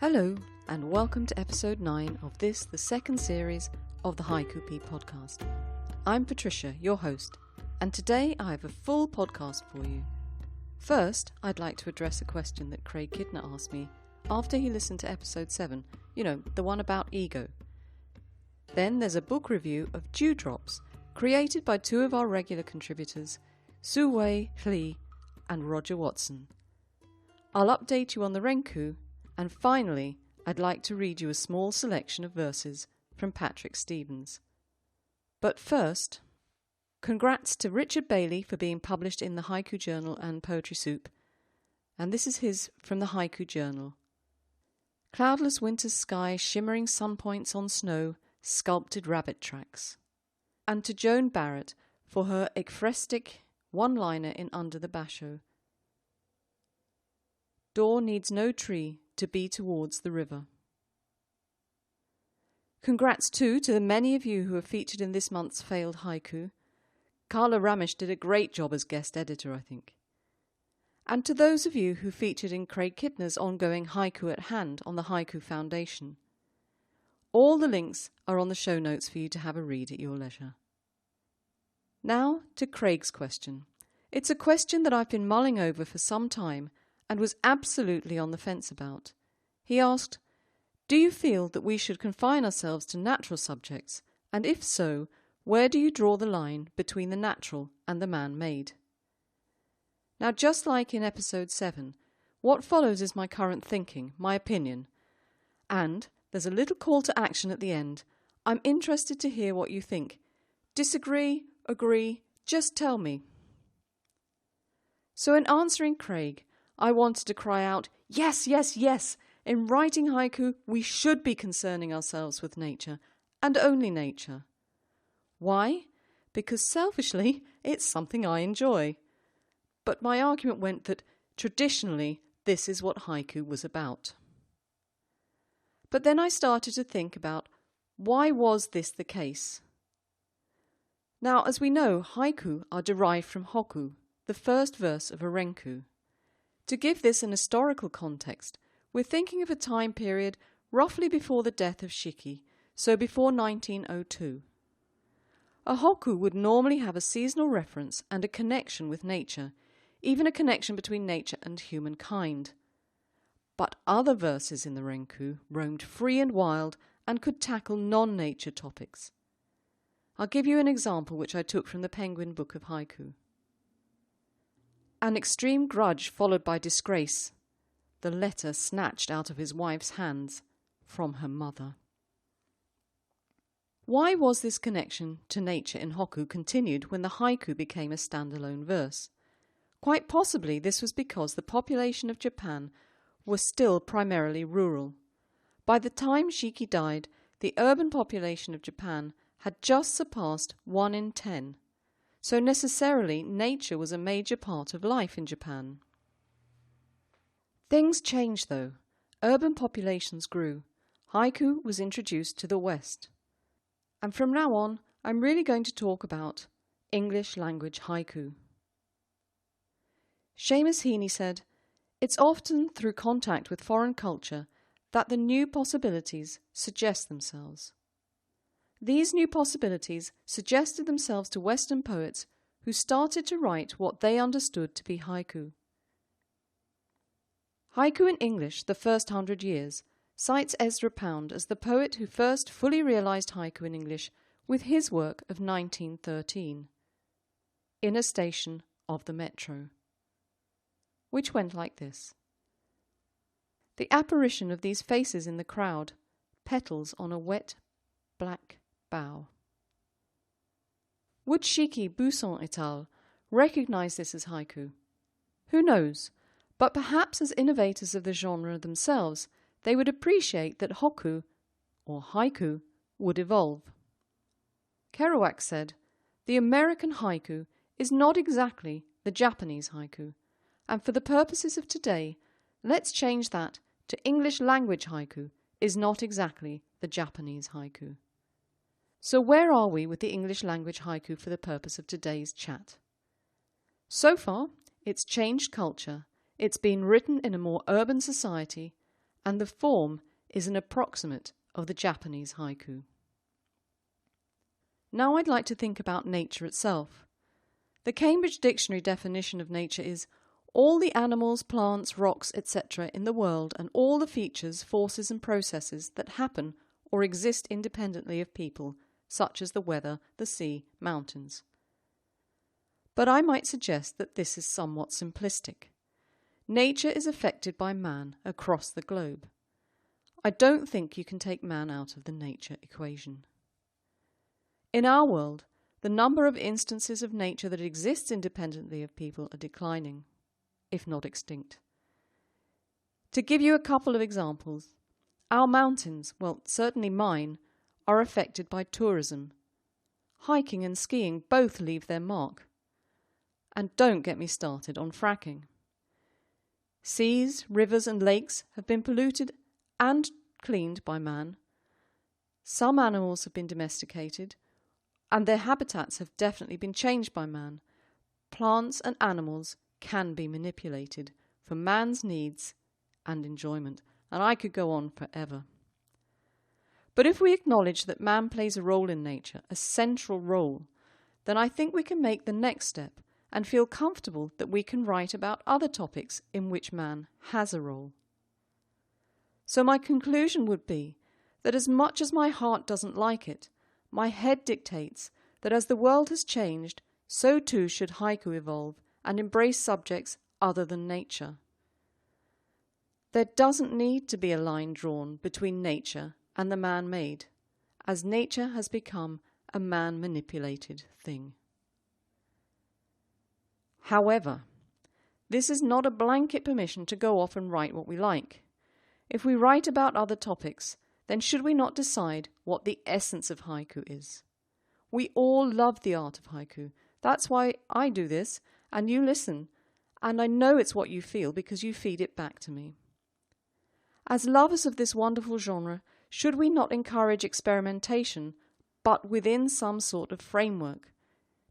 Hello, and welcome to episode 9 of the second series of the Haiku P podcast. I'm Patricia, your host, and today I have a full podcast for you. First, I'd like to address a question that Craig Kidner asked me after he listened to episode 7, the one about ego. Then there's a book review of Dewdrops, created by two of our regular contributors, Su-Wei Lee and Roger Watson. I'll update you on the renku, and finally, I'd like to read you a small selection of verses from Patrick Stevens. But first, congrats to Richard Bailey for being published in the Haiku Journal and Poetry Soup, and this is his from the Haiku Journal. Cloudless winter's sky, shimmering sun points on snow, sculpted rabbit tracks. And to Joan Barrett for her ekphrestic one-liner in Under the Basho. Door needs no tree to be towards the river. Congrats too to the many of you who are featured in this month's failed haiku. Carla Ramesh did a great job as guest editor, I think. And to those of you who featured in Craig Kidner's ongoing Haiku at Hand on the Haiku Foundation. All the links are on the show notes for you to have a read at your leisure. Now to Craig's question. It's a question that I've been mulling over for some time and was absolutely on the fence about. He asked, do you feel that we should confine ourselves to natural subjects, and if so, where do you draw the line between the natural and the man-made? Now, just like in episode 7, what follows is my current thinking, my opinion, and there's a little call to action at the end. I'm interested to hear what you think. Disagree, agree, just tell me. So in answering Craig, I wanted to cry out, yes, yes, yes! In writing haiku, we should be concerning ourselves with nature, and only nature. Why? Because selfishly, it's something I enjoy. But my argument went that, traditionally, this is what haiku was about. But then I started to think about, why was this the case? Now, as we know, haiku are derived from hokku, the first verse of a renku. To give this an historical context, we're thinking of a time period roughly before the death of Shiki, so before 1902. A hokku would normally have a seasonal reference and a connection with nature, even a connection between nature and humankind. But other verses in the renku roamed free and wild and could tackle non-nature topics. I'll give you an example which I took from the Penguin Book of Haiku. An extreme grudge followed by disgrace, the letter snatched out of his wife's hands from her mother. Why was this connection to nature in hokku continued when the haiku became a standalone verse? Quite possibly this was because the population of Japan was still primarily rural. By the time Shiki died, the urban population of Japan had just surpassed 1 in 10. So necessarily, nature was a major part of life in Japan. Things changed though. Urban populations grew. Haiku was introduced to the West. And from now on, I'm really going to talk about English language haiku. Seamus Heaney said, it's often through contact with foreign culture that the new possibilities suggest themselves. These new possibilities suggested themselves to Western poets who started to write what they understood to be haiku. Haiku in English, the first 100 years, cites Ezra Pound as the poet who first fully realised haiku in English with his work of 1913, In a Station of the Metro, which went like this. The apparition of these faces in the crowd, petals on a wet, black bough. Would Shiki, Buisson et al. Recognize this as haiku? Who knows, but perhaps as innovators of the genre themselves, they would appreciate that hokku, or haiku, would evolve. Kerouac said, the American haiku is not exactly the Japanese haiku, and for the purposes of today, let's change that to English language haiku is not exactly the Japanese haiku. So where are we with the English language haiku for the purpose of today's chat? So far, it's changed culture, it's been written in a more urban society, and the form is an approximate of the Japanese haiku. Now I'd like to think about nature itself. The Cambridge Dictionary definition of nature is all the animals, plants, rocks, etc. in the world and all the features, forces and processes that happen or exist independently of people, such as the weather, the sea, mountains. But I might suggest that this is somewhat simplistic. Nature is affected by man across the globe. I don't think you can take man out of the nature equation. In our world, the number of instances of nature that exists independently of people are declining, if not extinct. To give you a couple of examples, our mountains, well, certainly mine, are affected by tourism. Hiking and skiing both leave their mark. And don't get me started on fracking. Seas, rivers and lakes have been polluted and cleaned by man. Some animals have been domesticated, and their habitats have definitely been changed by man. Plants and animals can be manipulated for man's needs and enjoyment, and I could go on forever. But if we acknowledge that man plays a role in nature, a central role, then I think we can make the next step and feel comfortable that we can write about other topics in which man has a role. So my conclusion would be that as much as my heart doesn't like it, my head dictates that as the world has changed, so too should haiku evolve and embrace subjects other than nature. There doesn't need to be a line drawn between nature and the man-made, as nature has become a man-manipulated thing. However, this is not a blanket permission to go off and write what we like. If we write about other topics, then should we not decide what the essence of haiku is? We all love the art of haiku. That's why I do this, and you listen, and I know it's what you feel because you feed it back to me. As lovers of this wonderful genre, should we not encourage experimentation, but within some sort of framework?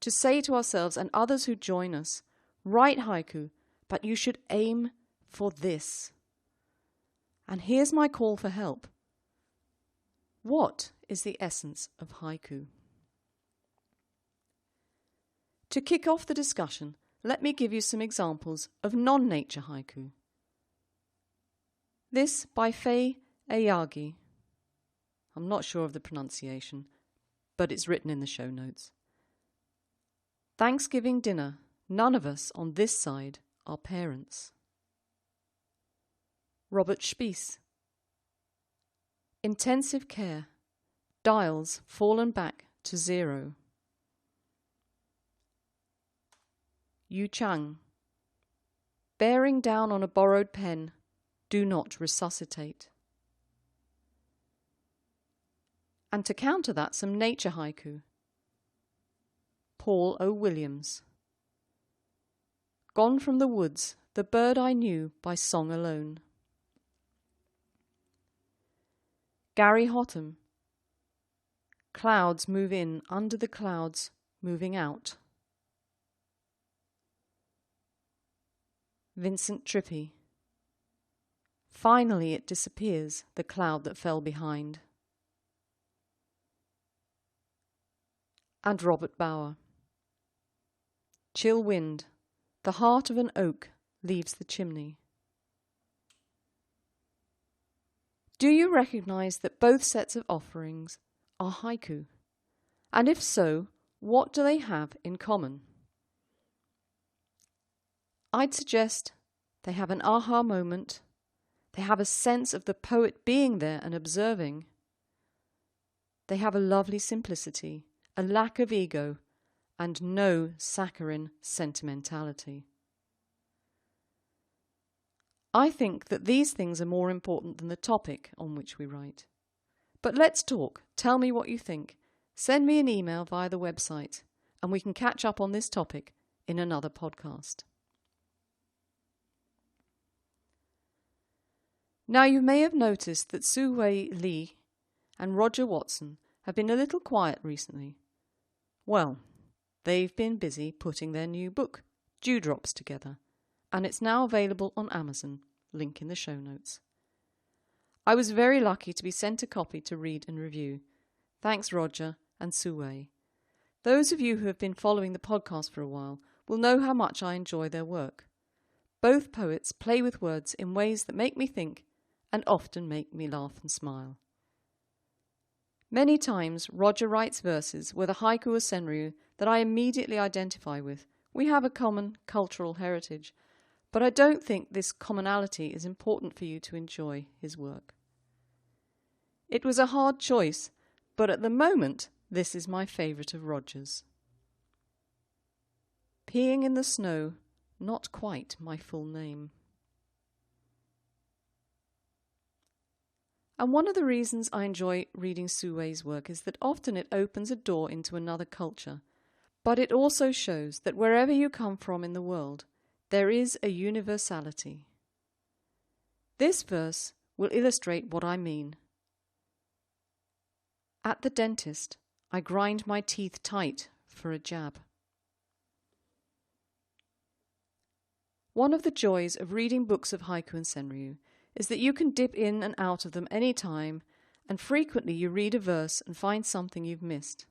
To say to ourselves and others who join us, write haiku, but you should aim for this. And here's my call for help. What is the essence of haiku? To kick off the discussion, let me give you some examples of non-nature haiku. This by Faye Ayagi. I'm not sure of the pronunciation, but it's written in the show notes. Thanksgiving dinner. None of us on this side are parents. Robert Spies. Intensive care. Dials fallen back to 0. Yu Chang. Bearing down on a borrowed pen. Do not resuscitate. And to counter that, some nature haiku. Paul O. Williams. Gone from the woods, the bird I knew by song alone. Gary Hotham. Clouds move in under the clouds moving out. Vincent Trippi. Finally it disappears, the cloud that fell behind. And Robert Bauer. Chill wind, the heart of an oak leaves the chimney. Do you recognize that both sets of offerings are haiku? And if so, what do they have in common? I'd suggest they have an aha moment. They have a sense of the poet being there and observing. They have a lovely simplicity, a lack of ego, and no saccharine sentimentality. I think that these things are more important than the topic on which we write. But let's talk. Tell me what you think. Send me an email via the website, and we can catch up on this topic in another podcast. Now you may have noticed that Su Hui Lee and Roger Watson have been a little quiet recently. Well, they've been busy putting their new book, Dewdrops, together, and it's now available on Amazon, link in the show notes. I was very lucky to be sent a copy to read and review. Thanks, Roger and Sue. Those of you who have been following the podcast for a while will know how much I enjoy their work. Both poets play with words in ways that make me think and often make me laugh and smile. Many times Roger writes verses with a haiku or senryu that I immediately identify with. We have a common cultural heritage, but I don't think this commonality is important for you to enjoy his work. It was a hard choice, but at the moment this is my favourite of Roger's. Peeing in the snow, not quite my full name. And one of the reasons I enjoy reading Sue's work is that often it opens a door into another culture, but it also shows that wherever you come from in the world, there is a universality. This verse will illustrate what I mean. At the dentist, I grind my teeth tight for a jab. One of the joys of reading books of haiku and senryu is that you can dip in and out of them any time, and frequently you read a verse and find something you've missed.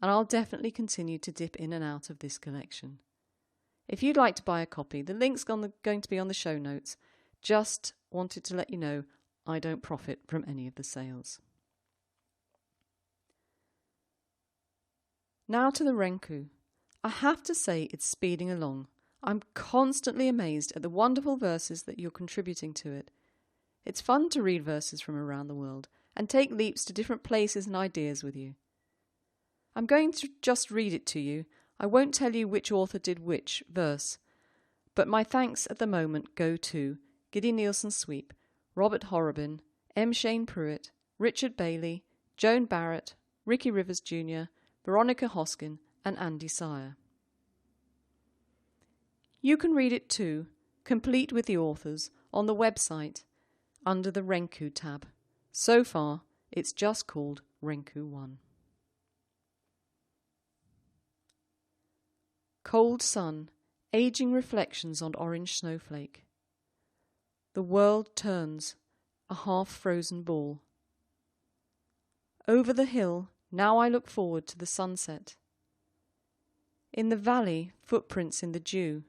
And I'll definitely continue to dip in and out of this collection. If you'd like to buy a copy, the link's going to be on the show notes. Just wanted to let you know I don't profit from any of the sales. Now to the renku. I have to say it's speeding along. I'm constantly amazed at the wonderful verses that you're contributing to it. It's fun to read verses from around the world and take leaps to different places and ideas with you. I'm going to just read it to you. I won't tell you which author did which verse, but my thanks at the moment go to Giddy Nielsen Sweep, Robert Horrobin, M. Shane Pruitt, Richard Bailey, Joan Barrett, Ricky Rivers Jr., Veronica Hoskin and Andy Sire. You can read it too, complete with the authors, on the website under the Renku tab. So far, it's just called Renku 1. Cold sun, aging reflections on orange snowflake. The world turns, a half-frozen ball. Over the hill, now I look forward to the sunset. In the valley, footprints in the dew.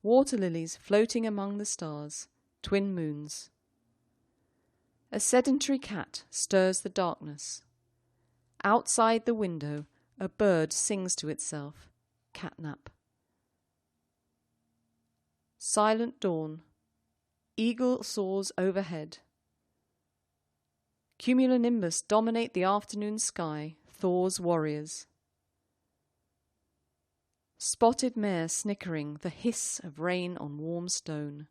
Water lilies floating among the stars, twin moons. A sedentary cat stirs the darkness. Outside the window, a bird sings to itself, catnap. Silent dawn. Eagle soars overhead. Cumulonimbus dominate the afternoon sky, Thor's warriors. Spotted mare snickering, the hiss of rain on warm stone.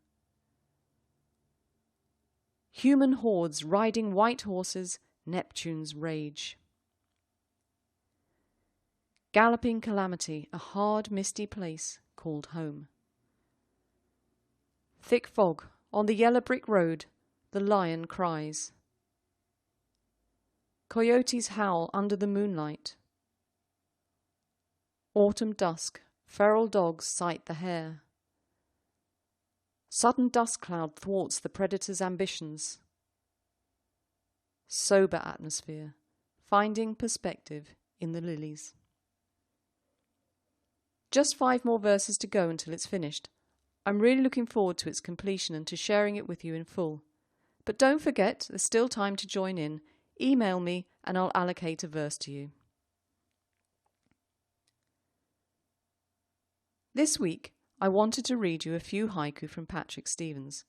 Human hordes riding white horses, Neptune's rage. Galloping calamity, a hard misty place called home. Thick fog, on the yellow brick road, the lion cries. Coyotes howl under the moonlight. Autumn dusk, feral dogs sight the hare. Sudden dust cloud thwarts the predator's ambitions. Sober atmosphere, finding perspective in the lilies. Just 5 more verses to go until it's finished. I'm really looking forward to its completion and to sharing it with you in full. But don't forget, there's still time to join in. Email me and I'll allocate a verse to you. This week, I wanted to read you a few haiku from Patrick Stevens.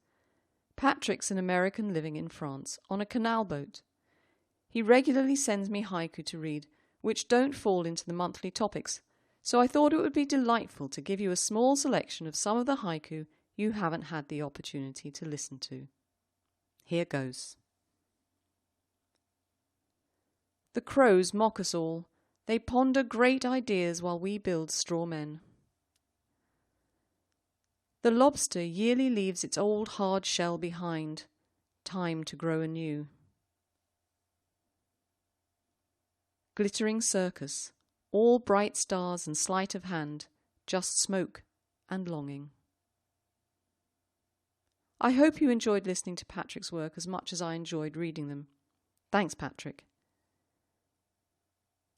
Patrick's an American living in France on a canal boat. He regularly sends me haiku to read, which don't fall into the monthly topics, so I thought it would be delightful to give you a small selection of some of the haiku you haven't had the opportunity to listen to. Here goes. The crows mock us all. They ponder great ideas while we build straw men. The lobster yearly leaves its old hard shell behind, time to grow anew. Glittering circus, all bright stars and sleight of hand, just smoke and longing. I hope you enjoyed listening to Patrick's work as much as I enjoyed reading them. Thanks, Patrick.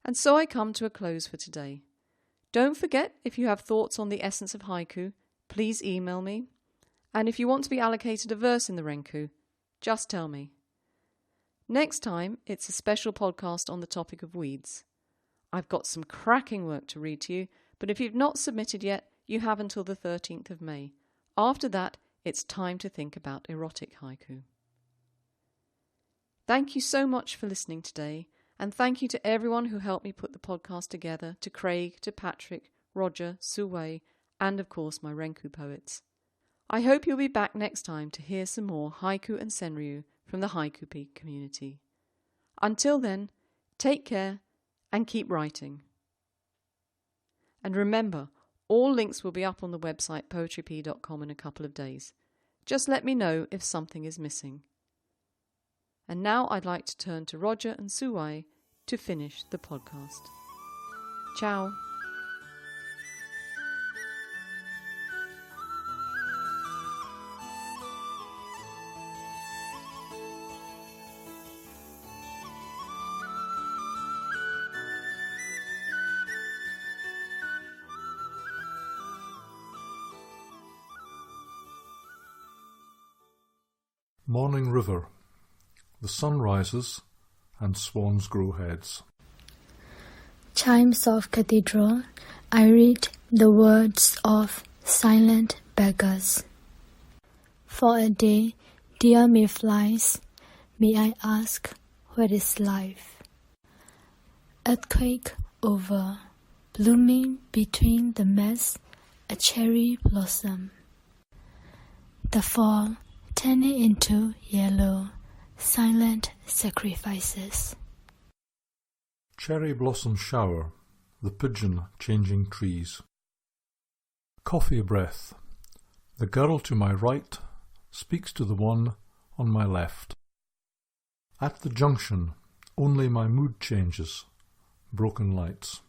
And so I come to a close for today. Don't forget, if you have thoughts on the essence of haiku, please email me. And if you want to be allocated a verse in the renku, just tell me. Next time, it's a special podcast on the topic of weeds. I've got some cracking work to read to you, but if you've not submitted yet, you have until the 13th of May. After that, it's time to think about erotic haiku. Thank you so much for listening today, and thank you to everyone who helped me put the podcast together, to Craig, to Patrick, Roger, Suwei, and of course my renku poets. I hope you'll be back next time to hear some more haiku and senryu from the Haiku Peak community. Until then, take care and keep writing. And remember, all links will be up on the website poetryp.com in a couple of days. Just let me know if something is missing. And now I'd like to turn to Roger and Suwei to finish the podcast. Ciao. Morning River. The sun rises and swans grow heads. Chimes of cathedral, I read the words of silent beggars. For a day, dear mayflies, may I ask, what is life? Earthquake over, blooming between the mess, a cherry blossom. The fall, turning into yellow, silent sacrifices. Cherry blossom shower, the pigeon changing trees. Coffee breath, the girl to my right speaks to the one on my left. At the junction, only my mood changes, broken lights.